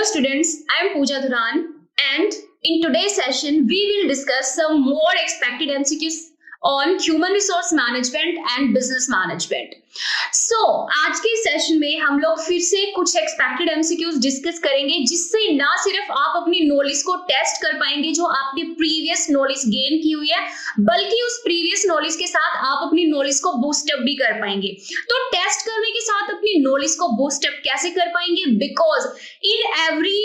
students, I am Pooja Dhuran and in today's session we will discuss some more expected MCQs on human resource management and business management. So आज के session में हम लोग फिर से कुछ expected MCQs discuss करेंगे जिससे ना सिर्फ आप अपनी नॉलेज को टेस्ट कर पाएंगे जो आपने प्रीवियस नॉलेज गेन की हुई है, बल्कि उस प्रीवियस नॉलेज के साथ आप अपनी नॉलेज को बूस्ट अप भी कर पाएंगे। तो टेस्ट करने के साथ अपनी नॉलेज को बूस्ट अप कैसे कर पाएंगे? बिकॉज इन एवरी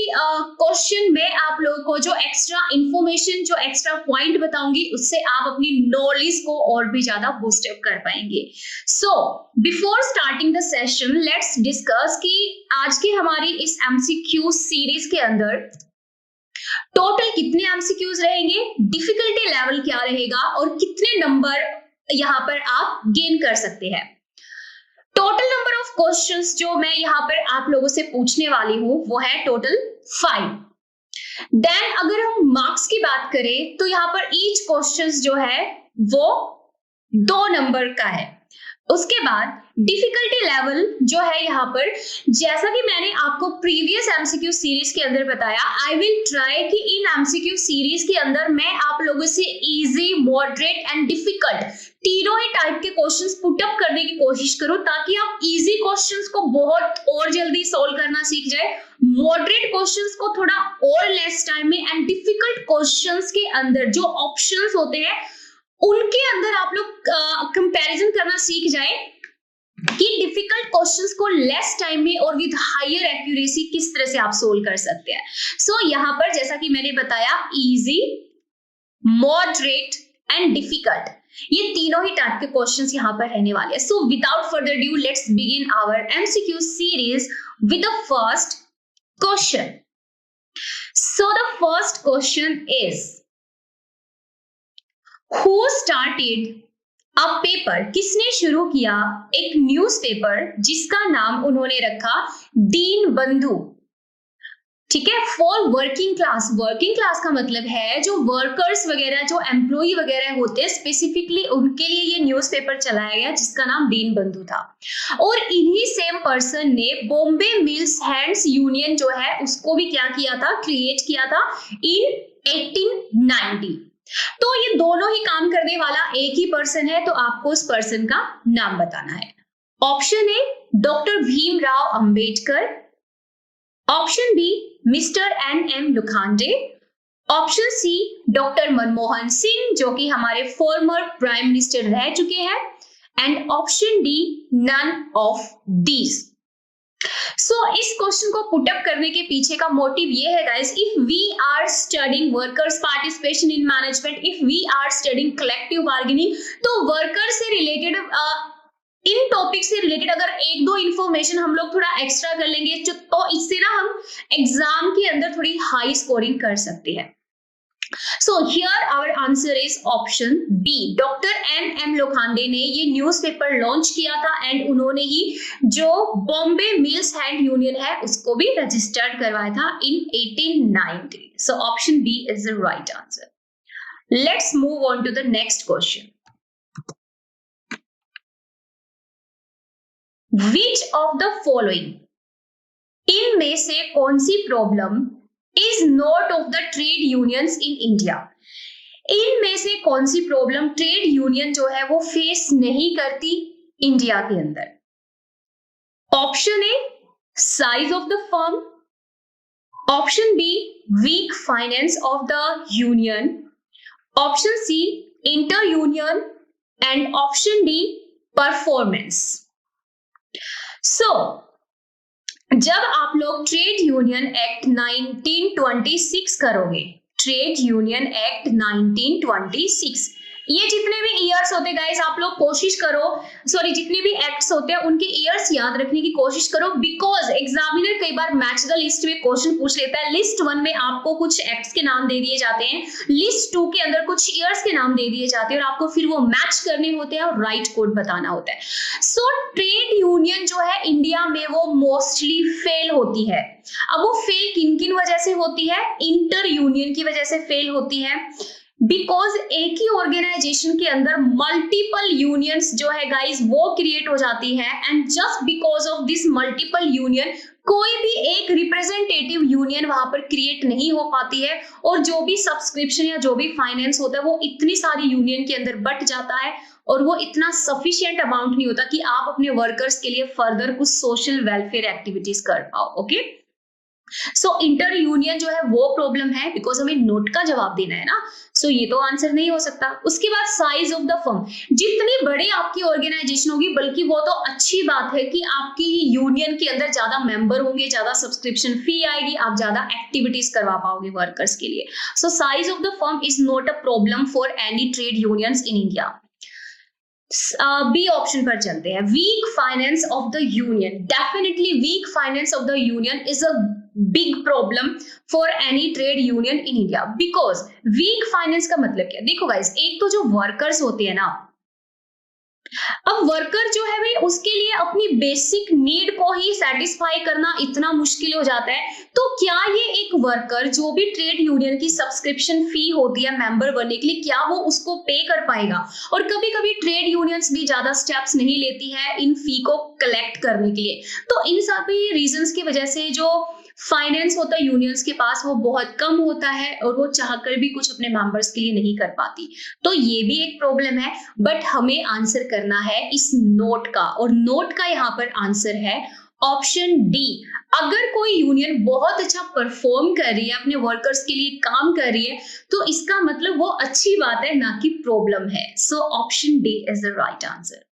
क्वेश्चन में आप लोगों को जो एक्स्ट्रा इंफॉर्मेशन, जो एक्स्ट्रा पॉइंट बताऊंगी, उससे आप अपनी नॉलेज को और भी ज्यादा बूस्ट अप कर पाएंगे। So before starting the session let's discuss कि आज की हमारी इस एमसीक्यू सीरीज के अंदर टोटल कितने एमसीक्यूज रहेंगे, डिफिकल्टी लेवल क्या रहेगा और कितने नंबर यहां पर आप गेन कर सकते हैं। टोटल नंबर ऑफ क्वेश्चंस जो मैं यहां पर आप लोगों से पूछने वाली हूं वो है टोटल 5। देन अगर हम मार्क्स की बात करें तो यहां पर ईच क्वेश्चंस जो है वो 2 नंबर का है। उसके बाद डिफिकल्टी लेवल जो है यहाँ पर, जैसा कि मैंने आपको प्रीवियस एमसीक्यू सीरीज के अंदर बताया, आई विल ट्राई कि इन एमसीक्यू सीरीज के अंदर मैं आप लोगों से इजी, मॉडरेट एंड डिफिकल्ट तीनों ही टाइप के क्वेश्चंस पुट अप करने की कोशिश करूं ताकि आप इजी क्वेश्चंस को बहुत और जल्दी सोल्व करना सीख जाए, मॉडरेट क्वेश्चंस को थोड़ा और लेस टाइम में, एंड डिफिकल्ट क्वेश्चंस के अंदर जो ऑप्शंस होते हैं उनके अंदर आप लोग कंपैरिजन करना सीख जाए कि डिफिकल्ट क्वेश्चंस को लेस टाइम में और विद हायर एक्यूरेसी किस तरह से आप सोल्व कर सकते हैं। सो यहाँ पर जैसा कि मैंने बताया, इजी, मॉडरेट एंड डिफिकल्ट, ये तीनों ही टाइप के क्वेश्चंस यहाँ पर रहने वाले हैं। So without further due let's begin our MCQ series with the first question. So the first question is, Who started a paper? किसने शुरू किया एक न्यूज़पेपर जिसका नाम उन्होंने रखा दीन बंधु। ठीक है, for working class. Working class का मतलब है जो वर्कर्स वगैरह, जो एम्प्लॉय वगैरह होते हैं, स्पेसिफिकली उनके लिए ये न्यूज़पेपर चलाया गया जिसका नाम दीन बंधु था। और इन्हीं सेम पर्सन ने बॉम्बे मिल्स हैंड्स यूनियन जो है उसको भी क्या किया था, क्रिएट किया था इन 1890। तो ये दोनों ही काम करने वाला एक ही पर्सन है, तो आपको उस पर्सन का नाम बताना है। Option A doctor Bhimrao Ambedkar, option B mister N M. Lokhande, option C doctor Manmohan Singh जो कि हमारे फॉर्मर प्राइम मिनिस्टर रह चुके हैं, and option D none of these. So इस क्वेश्चन को पुट अप करने के पीछे का मोटिव ये है guys, if we are studying workers participation in management, if we are studying collective bargaining, तो वर्कर से रिलेटेड इन टॉपिक से रिलेटेड अगर एक दो इंफॉर्मेशन हम लोग थोड़ा एक्स्ट्रा कर लेंगे तो इससे ना हम एग्जाम के अंदर थोड़ी हाई स्कोरिंग कर सकते हैं। So here our answer is option B. Doctor N M. Lokhande ने ये न्यूज़पेपर लॉन्च किया था एंड उन्होंने ही जो बॉम्बे मिल्स हैंड यूनियन है उसको भी रजिस्टर्ड करवाया था इन 1890. So option B is the right answer. Let's move on to the next question. Which of the following, इनमें से कौन सी problem is not of the trade unions in India? इनमें से कौन सी प्रॉब्लम ट्रेड यूनियन जो है वो फेस नहीं करती इंडिया के अंदर? Option A size of the firm, option B weak finance of the union, option C inter union, and option D performance. So जब आप लोग ट्रेड यूनियन एक्ट 1926 करोगे, ट्रेड यूनियन एक्ट 1926, ये जितने भी ईयर्स होते गाइस आप लोग कोशिश करो, सॉरी जितने भी एक्ट्स होते हैं उनके ईयर्स याद रखने की कोशिश करो, बिकॉज एग्जामिनर कई बार मैच द लिस्ट में क्वेश्चन पूछ लेता है। लिस्ट 1 में आपको कुछ एक्ट्स के नाम दे दिए जाते हैं, लिस्ट 2 के अंदर कुछ ईयर्स के नाम दे दिए जाते हैं और आपको फिर वो मैच करने होते हैं और राइट कोड बताना होता है। सो ट्रेड यूनियन जो है इंडिया में वो मोस्टली फेल होती है। अब वो फेल किन किन वजह से होती है? इंटर यूनियन की वजह से फेल होती है, बिकॉज एक ही ऑर्गेनाइजेशन के अंदर मल्टीपल यूनियंस जो है गाइस वो क्रिएट हो जाती है, and just because of this multiple union कोई भी एक रिप्रेजेंटेटिव यूनियन वहां पर क्रिएट नहीं हो पाती है, और जो भी सब्सक्रिप्शन या जो भी फाइनेंस होता है वो इतनी सारी यूनियन के अंदर बट जाता है, और वो इतना सफिशिएंट अमाउंट नहीं होता कि आप अपने वर्कर्स के लिए फर्दर कुछ सोशल वेलफेयर एक्टिविटीज कर पाओ। ओके, सो इंटर यूनियन जो है वो प्रॉब्लम है, बिकॉज हमें नोट का जवाब देना है ना, सो ये तो आंसर नहीं हो सकता। उसके बाद साइज ऑफ द फर्म, जितनी बड़ी आपकी ऑर्गेनाइजेशन होगी, बल्कि वो तो अच्छी बात है कि आपकी यूनियन के अंदर ज्यादा मेंबर होंगे, ज्यादा सब्सक्रिप्शन फी आएगी, आप ज्यादा एक्टिविटीज करवा पाओगे वर्कर्स के लिए। So size of the firm is not a problem for any trade unions in India. B option पर चलते हैं, weak finance of the union. Definitely weak finance of the union is a big problem for any trade union in India, because weak finance का मतलब क्या? देखो guys, एक तो जो वर्कर्स होते हैं ना, अब वर्कर जो है भाई उसके लिए अपनी बेसिक नीड को ही सेटिस्फाई करना इतना मुश्किल हो जाता है, तो क्या ये एक वर्कर जो भी ट्रेड यूनियन की सब्सक्रिप्शन फी होती है मेंबर बनने के लिए, क्या वो उसको पे कर पाएगा? और कभी कभी ट्रेड यूनियंस भी ज्यादा स्टेप्स नहीं लेती है इन फी को कलेक्ट करने के लिए, तो इन सभी रीजंस की वजह से जो फाइनेंस होता है यूनियंस के पास वो बहुत कम होता है, और वो चाहकर भी कुछ अपने मेंबर्स के लिए नहीं कर पाती, तो ये भी एक प्रॉब्लम है। बट हमें आंसर करना है इस नोट का, और नोट का यहाँ पर आंसर है ऑप्शन डी। अगर कोई यूनियन बहुत अच्छा परफॉर्म कर रही है, अपने वर्कर्स के लिए काम कर रही है, तो इसका मतलब वो अच्छी बात है, ना कि प्रॉब्लम है। So option D is the right answer.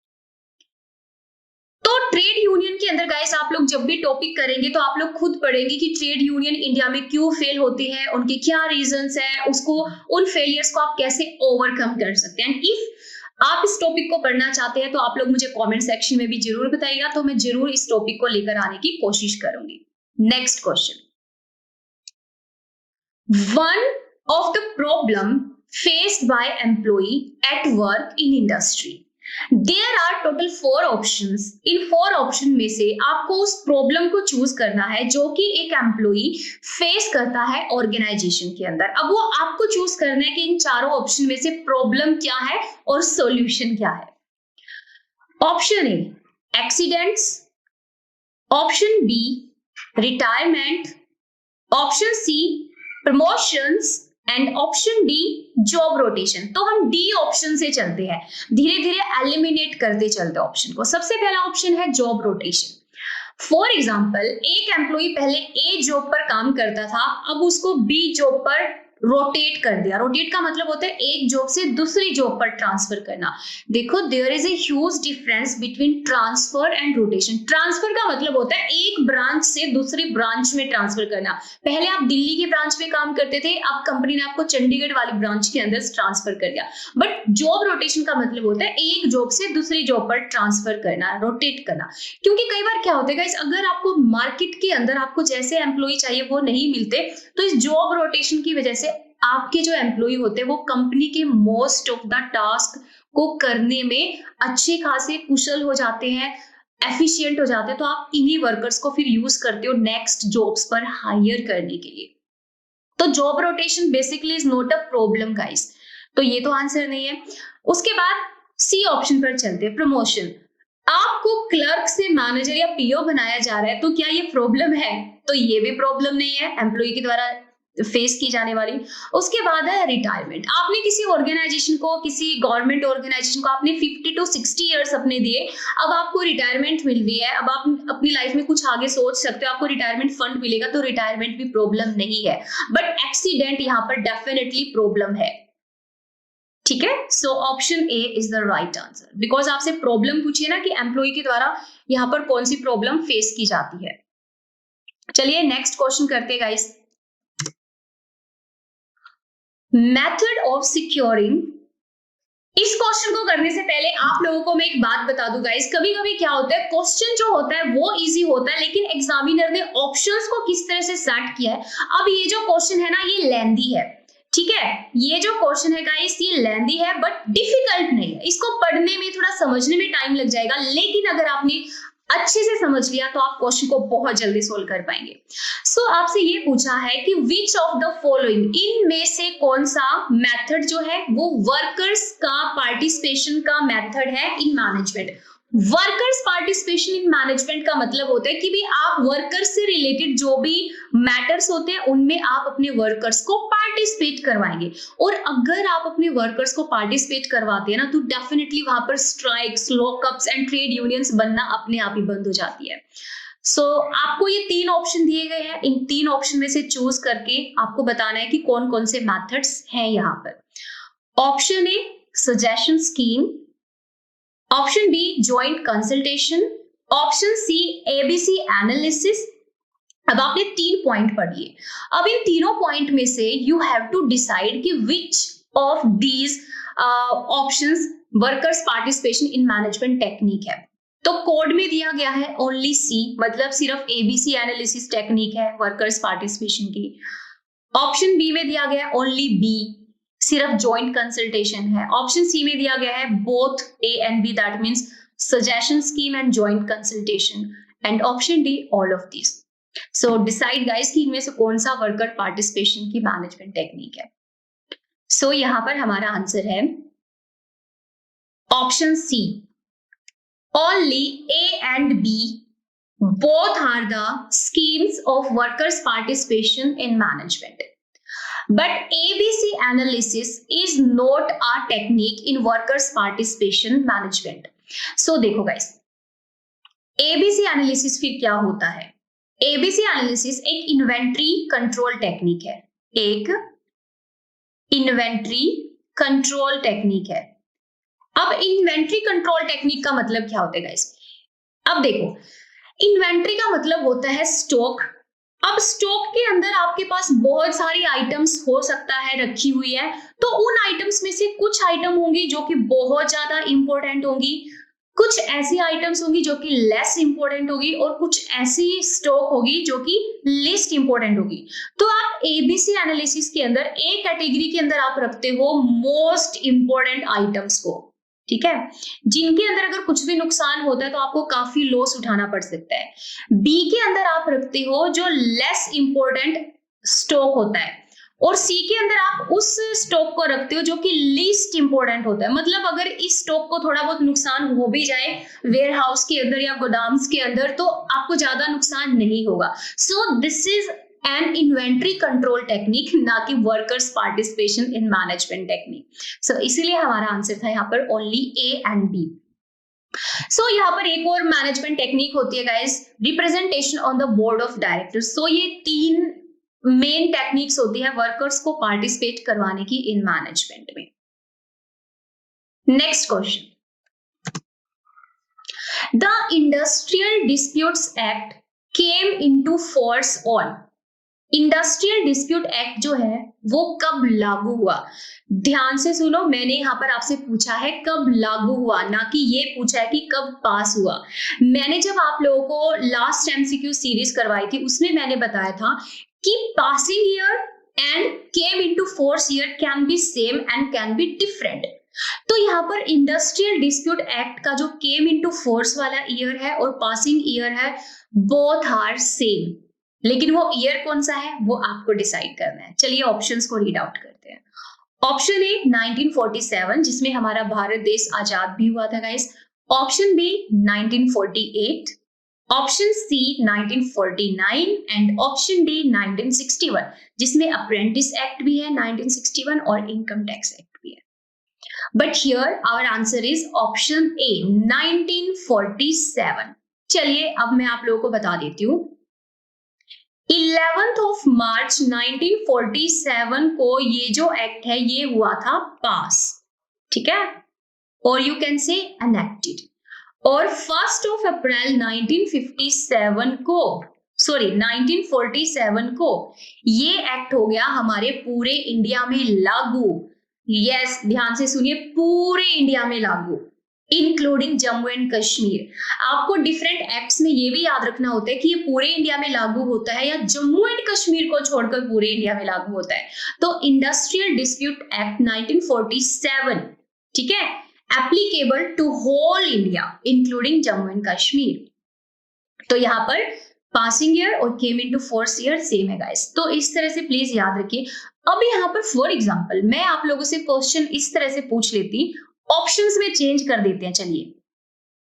तो ट्रेड यूनियन के अंदर गाइस आप लोग जब भी टॉपिक करेंगे तो आप लोग खुद पढ़ेंगे कि ट्रेड यूनियन इंडिया में क्यों फेल होती है, उनके क्या रीजंस है, उसको उन फेलियर्स को आप कैसे ओवरकम कर सकते हैं। इफ आप इस टॉपिक को पढ़ना चाहते हैं तो आप लोग मुझे कमेंट सेक्शन में भी जरूर बताइएगा, तो मैं जरूर इस टॉपिक को लेकर आने की कोशिश करूंगी। Next question, one of the problem faced by employee at work in industry. There are total 4 options. In 4 option में से आपको उस प्रॉब्लम को चूज करना है जो कि एक एम्प्लॉई फेस करता है ऑर्गेनाइजेशन के अंदर। अब वो आपको चूज करना है कि इन चारों ऑप्शन में से प्रॉब्लम क्या है और सॉल्यूशन क्या है। Option A accidents, option B retirement, option C promotions, and option D job rotation. तो हम डी ऑप्शन से चलते हैं, धीरे धीरे एलिमिनेट करते चलते ऑप्शन को। सबसे पहला ऑप्शन है जॉब रोटेशन। फॉर एग्जाम्पल, एक एम्प्लॉय पहले ए जॉब पर काम करता था, अब उसको बी जॉब पर रोटेट कर दिया। रोटेट का मतलब होता है एक जॉब से दूसरी जॉब पर ट्रांसफर करना। देखो, there is a huge difference between transfer and rotation. Transfer का मतलब होता है एक ब्रांच से दूसरी ब्रांच में ट्रांसफर करना। पहले आप दिल्ली के ब्रांच में काम करते थे, अब कंपनी ने आपको चंडीगढ़ वाली ब्रांच के अंदर ट्रांसफर कर दिया। बट जॉब रोटेशन का मतलब होता है एक जॉब से दूसरी जॉब पर ट्रांसफर करना, रोटेट करना। क्योंकि कई बार क्या होता है गाइस, अगर आपको मार्केट के अंदर आपको जैसे एम्प्लॉय चाहिए वो नहीं मिलते, तो इस जॉब रोटेशन की वजह से आपके जो एम्प्लॉय होते हैं वो कंपनी के मोस्ट ऑफ द टास्क को करने में अच्छे खासे कुशल हो जाते हैं, एफिशिएंट हो जाते हैं, तो आप इन्हीं वर्कर्स को फिर यूज करते हो नेक्स्ट जॉब्स पर हायर करने के लिए। तो job rotation basically is not a problem guys, तो ये तो आंसर नहीं है। उसके बाद सी ऑप्शन पर चलते हैं, प्रमोशन। आपको क्लर्क से मैनेजर या पीओ बनाया जा रहा है, तो क्या ये प्रॉब्लम है? तो ये भी प्रॉब्लम नहीं है, एम्प्लॉय के द्वारा फेस की जाने वाली। उसके बाद है रिटायरमेंट। आपने किसी ऑर्गेनाइजेशन को, किसी गवर्नमेंट ऑर्गेनाइजेशन को आपने 50 to 60 इयर्स अपने दिए, अब आपको रिटायरमेंट मिल रही है, अब आप अपनी लाइफ में कुछ आगे सोच सकते हो, आपको रिटायरमेंट फंड मिलेगा, तो रिटायरमेंट भी प्रॉब्लम नहीं है। बट एक्सीडेंट यहाँ पर डेफिनेटली प्रॉब्लम है। ठीक है, so option A is the right answer, because आपसे प्रॉब्लम पूछिए ना कि एम्प्लॉय के द्वारा यहाँ पर कौन सी प्रॉब्लम फेस की जाती है। चलिए नेक्स्ट क्वेश्चन करते हैं गाइस। Method of securing. इस क्वेश्चन को करने से पहले आप लोगों को मैं एक बात बता दूं गाइस, कभी कभी क्या होता है, क्वेश्चन जो होता है वो इजी होता है, लेकिन एग्जामिनर ने ऑप्शंस को किस तरह से सेट किया है। अब ये जो क्वेश्चन है ना, ये लेंदी है, ठीक है, ये जो क्वेश्चन है गाइस ये लेंदी है बट डिफिकल्ट नहीं है। इसको पढ़ने में, थोड़ा समझने में टाइम लग जाएगा, लेकिन अगर आपने अच्छे से समझ लिया तो आप क्वेश्चन को बहुत जल्दी सोल्व कर पाएंगे। सो आपसे ये पूछा है कि विच ऑफ द फॉलोइंग, इनमें से कौन सा मेथड जो है वो वर्कर्स का पार्टिसिपेशन का मेथड है in management. Workers participation in management का मतलब होता है कि भी आप वर्कर्स से रिलेटेड जो भी मैटर्स होते हैं उनमें आप अपने वर्कर्स को पार्टिसिपेट करवाएंगे। और अगर आप अपने वर्कर्स को पार्टिसिपेट करवाते हैं ना तो डेफिनेटली वहां पर स्ट्राइक्स, लॉकअप्स एंड ट्रेड यूनियंस बनना अपने आप ही बंद हो जाती है। सो आपको ये 3 ऑप्शन दिए गए हैं, इन 3 ऑप्शन में से चूज करके आपको बताना है कि कौन कौन से मेथड्स हैं यहाँ पर। Option A suggestion scheme, option B joint consultation, option C ABC analysis. अब आपने 3 पॉइंट पढ़ लिए। अब इन तीनों पॉइंट में से यू हैव टू डिसाइड कि which of these options workers participation in management technique है। तो कोड में दिया गया है ओनली सी, मतलब सिर्फ एबीसी एनालिसिस टेक्निक है वर्कर्स पार्टिसिपेशन की। ऑप्शन बी में दिया गया है ओनली बी, सिर्फ जॉइंट कंसल्टेशन है। ऑप्शन सी में दिया गया है both A and B, that means suggestion scheme and joint consultation. And option D all of this. So decide guys कि इनमें से कौन सा वर्कर पार्टिसिपेशन की मैनेजमेंट टेक्निक है। सो यहां पर हमारा आंसर है option C, only A and B both are the schemes of workers participation in management. But ABC analysis is not a technique in workers participation management. So देखो guys, ABC analysis फिर क्या होता है? ABC analysis एक inventory control technique है, एक inventory control technique है। अब इन्वेंट्री कंट्रोल टेक्निक का मतलब क्या होता है गाइस? अब देखो, इन्वेंट्री का मतलब होता है स्टॉक। अब स्टॉक के अंदर आपके पास बहुत सारी आइटम्स हो सकता है रखी हुई है, तो उन आइटम्स में से कुछ आइटम होंगी जो कि बहुत ज्यादा इंपॉर्टेंट होंगी, कुछ ऐसी आइटम्स होंगी जो कि लेस इंपॉर्टेंट होगी, और कुछ ऐसी स्टॉक होगी जो कि लिस्ट इंपॉर्टेंट होगी। तो आप एबीसी एनालिसिस के अंदर एक कैटेगरी के अंदर आप रखते हो मोस्ट इंपॉर्टेंट आइटम्स को, ठीक है, जिनके अंदर अगर कुछ भी नुकसान होता है तो आपको काफी लॉस उठाना पड़ सकता है। बी के अंदर आप रखते हो जो लेस इंपॉर्टेंट स्टॉक होता है, और सी के अंदर आप उस स्टॉक को रखते हो जो कि लीस्ट इंपॉर्टेंट होता है। मतलब अगर इस स्टॉक को थोड़ा बहुत नुकसान हो भी जाए वेयर हाउस के अंदर या गोदाम्स के अंदर तो आपको ज्यादा नुकसान नहीं होगा। So this is an inventory control technique, ना कि workers participation in management technique. So इसीलिए हमारा आंसर था यहाँ पर only A and B. So यहाँ पर एक और मैनेजमेंट टेक्निक होती है guys, representation on the board of directors. So ये 3 मेन टेक्निक्स होती है वर्कर्स को पार्टिसिपेट करवाने की इन मैनेजमेंट में। Next question, the industrial disputes act came into force on. Industrial dispute act जो है वो कब लागू हुआ? ध्यान से सुनो, मैंने यहाँ पर आपसे पूछा है कब लागू हुआ, ना कि ये पूछा है कि कब पास हुआ। मैंने जब आप लोगों को लास्ट एमसीक्यू सीरीज करवाई थी उसमें मैंने बताया था कि passing year and came into force year can be same and can be different. तो यहाँ पर इंडस्ट्रियल डिस्प्यूट एक्ट का जो केम इनटू फोर्स वाला ईयर है और पासिंग ईयर है, बोथ आर सेम, लेकिन वो ईयर कौन सा है वो आपको डिसाइड करना है। चलिए ऑप्शंस को रीड आउट करते हैं। ऑप्शन ए 1947, जिसमें हमारा भारत देश आजाद भी हुआ था guys. Option B 1948, option C 1949 and option D 1961, जिसमें अप्रेंटिस एक्ट भी है 1961 और इनकम टैक्स एक्ट भी है। But here our answer is option A 1947। चलिए अब मैं आप लोगों को बता देती हूँ, 11th of March 1947 को ये जो एक्ट है ये हुआ था पास, ठीक है, और यू कैन से एनेक्टेड। और 1st of April 1947 को, सॉरी 1947 को ये एक्ट हो गया हमारे पूरे इंडिया में लागू। यस, ध्यान से सुनिए, पूरे इंडिया में लागू, इंक्लूडिंग जम्मू एंड कश्मीर। आपको डिफरेंट एक्ट्स में ये भी याद रखना होता है कि ये पूरे इंडिया में लागू होता है या जम्मू एंड कश्मीर को छोड़कर पूरे इंडिया में लागू होता है। तो इंडस्ट्रियल डिस्प्यूट एक्ट 1947, ठीक है, applicable to whole India including Jammu and Kashmir. तो यहाँ पर पासिंग ईयर और came into fourth year same है गाइस। तो इस तरह से प्लीज याद रखिए। अब यहाँ पर फॉर एग्जांपल मैं आप लोगों से क्वेश्चन इस तरह से पूछ लेती, ऑप्शंस में चेंज कर देते हैं। चलिए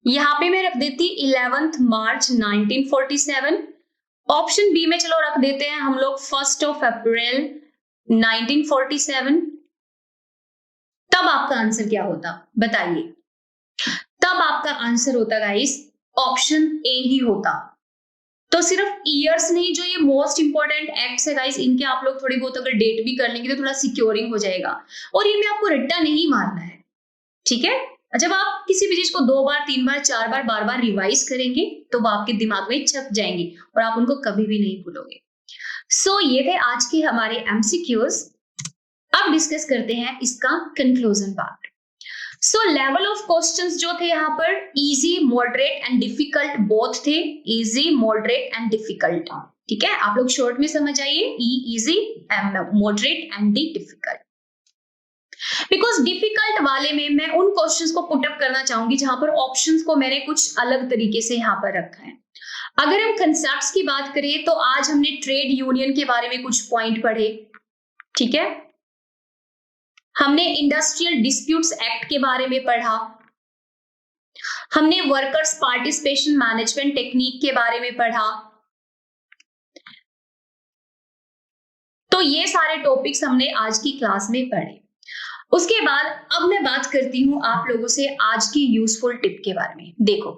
यहाँ पे मैं रख देती 11 मार्च 1947। ऑप्शन बी में चलो रख देते हैं हम लोग 1 अप्रैल 1947। तब आपका आंसर क्या होता बताइए? तब आपका आंसर होता गाइस ऑप्शन ए ही होता। तो सिर्फ ईयर्स नहीं, जो ये मोस्ट इंपॉर्टेंट एक्ट्स है गाइस, इनके आप लोग थोड़ी बहुत अगर डेट भी कर लेंगे तो थोड़ा सिक्योरिंग हो जाएगा। और ये मैं आपको रट्टा नहीं मारना है, ठीक है? जब आप किसी भी चीज को 2 बार 3 बार 4 बार बार बार रिवाइज करेंगे तो वो आपके दिमाग में छप जाएंगी और आप उनको कभी भी नहीं भूलोगे। सो ये थे आज के हमारे एमसीक्यूज। अब डिस्कस करते हैं इसका conclusion part. So level of questions जो थे यहाँ पर easy, moderate and difficult both थे। इजी, मॉडरेट एंड डिफिकल्ट, ठीक है? आप लोग शॉर्ट में समझ आइए, easy, moderate and the difficult. Because difficult वाले में मैं उन क्वेश्चंस को पुट अप करना चाहूंगी जहां पर ऑप्शंस को मैंने कुछ अलग तरीके से यहाँ पर रखा है। अगर हम कंसेप्ट्स की बात करें तो आज हमने ट्रेड यूनियन के बारे में कुछ पॉइंट पढ़े, ठीक है? हमने इंडस्ट्रियल डिस्प्यूट्स एक्ट के बारे में पढ़ा, हमने वर्कर्स पार्टिसिपेशन मैनेजमेंट टेक्निक के बारे में पढ़ा। तो ये सारे टॉपिक्स हमने आज की क्लास में पढ़े। उसके बाद अब मैं बात करती हूं आप लोगों से आज की यूजफुल टिप के बारे में। देखो,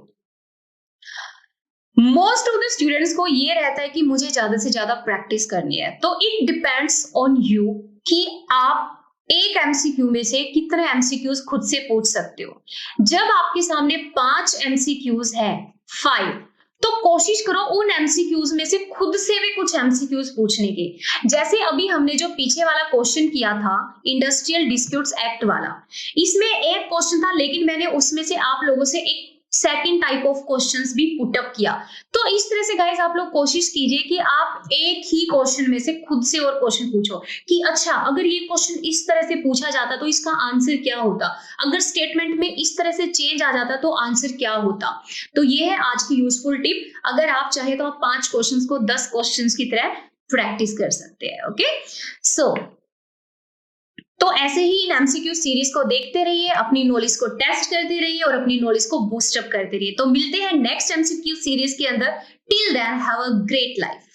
मोस्ट ऑफ द स्टूडेंट्स को ये रहता है कि मुझे ज्यादा से ज्यादा प्रैक्टिस करनी है। तो इट डिपेंड्स ऑन यू कि आप एक एमसीक्यू में से कितने एमसीक्यूज खुद से पूछ सकते हो। जब आपके सामने 5 एमसीक्यूज है, 5, तो कोशिश करो उन एमसीक्यूज में से खुद से भी कुछ एमसीक्यूज पूछने के। जैसे अभी हमने जो पीछे वाला क्वेश्चन किया था इंडस्ट्रियल डिस्प्यूट्स एक्ट वाला, इसमें एक क्वेश्चन था लेकिन मैंने उसमें से आप लोगों से एक सेकंड टाइप ऑफ क्वेश्चंस भी पुट अप किया। तो इस तरह से गाइस आप लोग कोशिश कीजिए कि आप एक ही क्वेश्चन में से खुद से और क्वेश्चन पूछो कि अच्छा अगर ये क्वेश्चन इस तरह से पूछा जाता तो इसका आंसर क्या होता, अगर स्टेटमेंट में इस तरह से चेंज आ जाता तो आंसर क्या होता। तो ये है आज की यूजफुल टिप। अगर आप चाहे तो आप 5 क्वेश्चंस को 10 क्वेश्चंस की तरह प्रैक्टिस कर सकते हैं। ओके, सो तो ऐसे ही इन एमसीक्यू सीरीज को देखते रहिए, अपनी नॉलेज को टेस्ट करते रहिए और अपनी नॉलेज को बूस्ट अप करते रहिए। तो मिलते हैं नेक्स्ट एमसीक्यू सीरीज के अंदर। Till then have a great life.